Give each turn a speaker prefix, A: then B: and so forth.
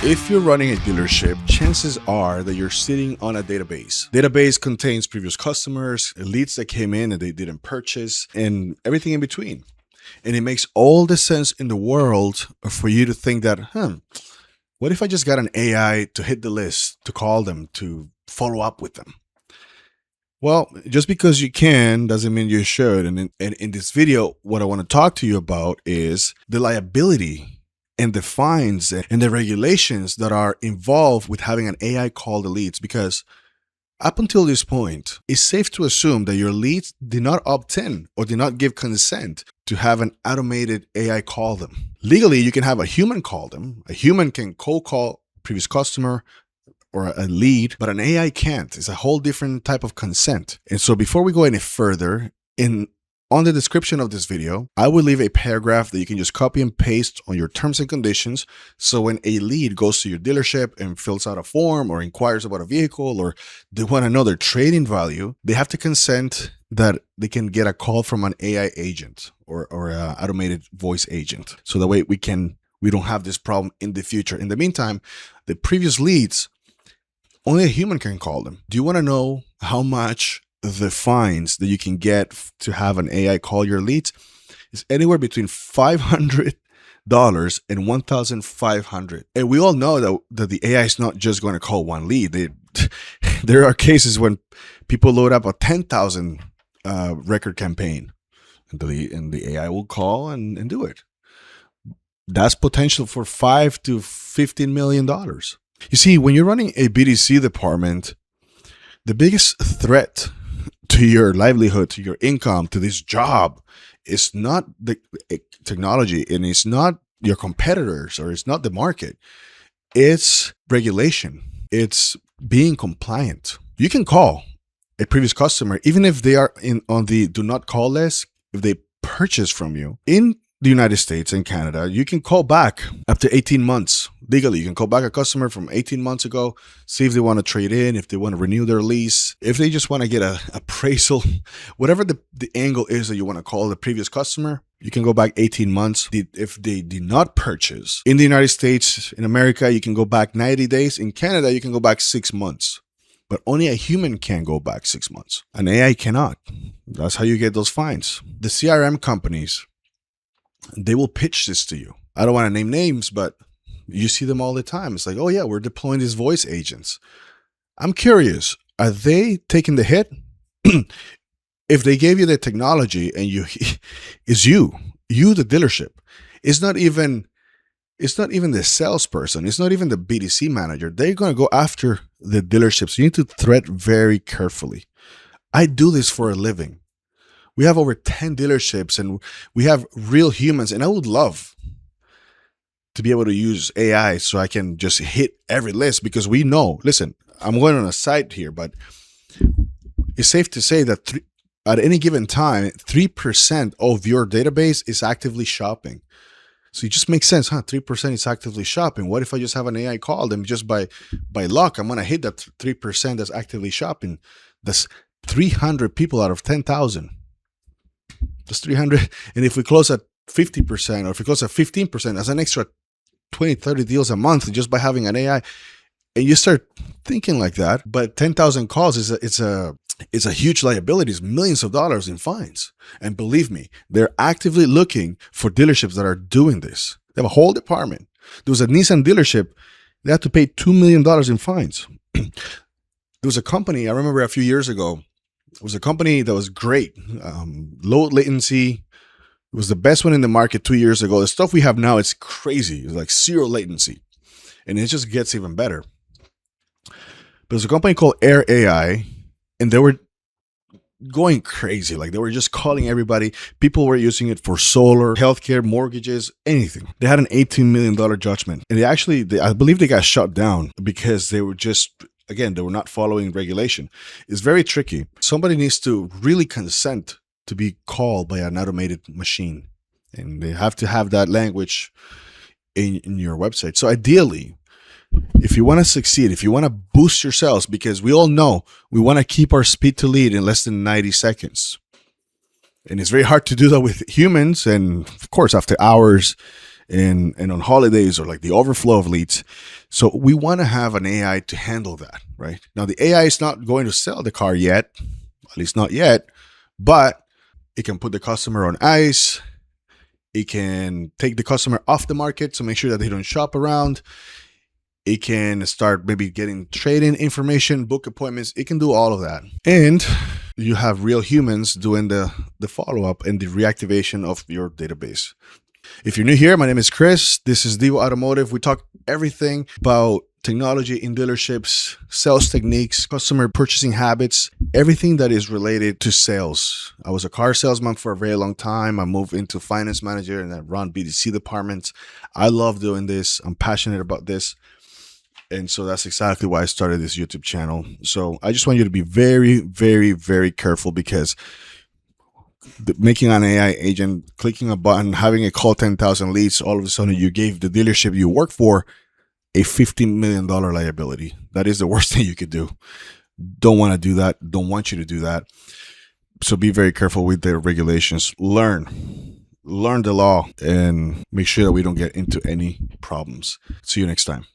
A: If you're running a dealership, chances are that you're sitting on a database. Database contains previous customers, leads that came in and they didn't purchase, and everything in between. And it makes all the sense in the world for you to think that, what if I just got an AI to hit the list, to call them, to follow up with them? Well, just because you can doesn't mean you should. And in this video, what I want to talk to you about is the liability and the fines and the regulations that are involved with having an AI call the leads. Because up until this point, it's safe to assume that your leads did not opt in or did not give consent to have an automated AI call them. Legally, you can have a human call them. A human can cold call previous customer or a lead, but an AI can't. It's a whole different type of consent. And so before we go any further, on the description of this video, I will leave a paragraph that you can just copy and paste on your terms and conditions. So when a lead goes to your dealership and fills out a form or inquires about a vehicle or they want to know their trading value, they have to consent that they can get a call from an AI agent or an automated voice agent. So that way we don't have this problem in the future. In the meantime, the previous leads, only a human can call them. Do you want to know how much the fines that you can get to have an AI call your leads? Is anywhere between $500 and $1,500. And we all know that the AI is not just going to call one lead. There are cases when people load up a 10,000 record campaign and the AI will call and do it. That's potential for $5 to $15 million. You see, when you're running a BDC department, the biggest threat to your livelihood, to your income, to this job, is not the technology and it's not your competitors or it's not the market. It's regulation. It's being compliant. You can call a previous customer, even if they are on the do not call list, if they purchase from you. In the United States and Canada, you can call back up to 18 months. Legally, you can call back a customer from 18 months ago, see if they want to trade in, if they want to renew their lease, if they just want to get an appraisal, whatever the angle is that you want to call the previous customer, you can go back 18 months. If they did not purchase, in the United States, in America, you can go back 90 days. In Canada, you can go back 6 months. But only a human can go back 6 months. An AI cannot. That's how you get those fines. The CRM companies, they will pitch this to you. I don't want to name names, but you see them all the time. It's like, oh yeah, we're deploying these voice agents. I'm curious, are they taking the hit? If they gave you the technology and it's you the dealership. It's not even the salesperson. It's not even the BDC manager. They're going to go after the dealership. So you need to tread very carefully. I do this for a living. We have over 10 dealerships and we have real humans. And I would love to be able to use AI so I can just hit every list because we know, listen, I'm going on a site here, but it's safe to say that at any given time, 3% of your database is actively shopping. So it just makes sense, 3% is actively shopping. What if I just have an AI call them just by luck? I'm going to hit that 3% that's actively shopping. That's 300 people out of 10,000. That's 300. And if we close at 50% or if we close at 15%, that's an extra 20, 30 deals a month just by having an AI. And you start thinking like that. But 10,000 calls it's a huge liability. It's millions of dollars in fines. And believe me, they're actively looking for dealerships that are doing this. They have a whole department. There was a Nissan dealership. They had to pay $2 million in fines. There was a company, I remember a few years ago, it was a company that was great, low latency. It was the best one in the market 2 years ago. The stuff we have now, it's crazy. It's like zero latency. And it just gets even better. But there's a company called Air AI, and they were going crazy. Like they were just calling everybody. People were using it for solar, healthcare, mortgages, anything. They had an $18 million judgment. And I believe they got shut down because they were just, again, they were not following regulation. It's very tricky. Somebody needs to really consent to be called by an automated machine. And they have to have that language in your website. So ideally, if you want to succeed, if you want to boost your sales, because we all know we want to keep our speed to lead in less than 90 seconds. And it's very hard to do that with humans. And of course, after hours and on holidays or like the overflow of leads. So we want to have an AI to handle that, right? Now the AI is not going to sell the car yet, at least not yet, but it can put the customer on ice. It can take the customer off the market to make sure that they don't shop around. It can start maybe getting trade-in information, book appointments. It can do all of that. And you have real humans doing the follow-up and the reactivation of your database. If you're new here, my name is Chris. This is Devvo Automotive. We talk everything about technology in dealerships, sales techniques, customer purchasing habits, everything that is related to sales. I was a car salesman for a very long time. I moved into finance manager and I run BDC departments. I love doing this. I'm passionate about this. And so that's exactly why I started this YouTube channel. So I just want you to be very, very, very careful, because making an AI agent, clicking a button, having it call 10,000 leads, all of a sudden you gave the dealership you work for a $15 million liability. That is the worst thing you could do. Don't want to do that. Don't want you to do that. So be very careful with the regulations. Learn the law and make sure that we don't get into any problems. See you next time.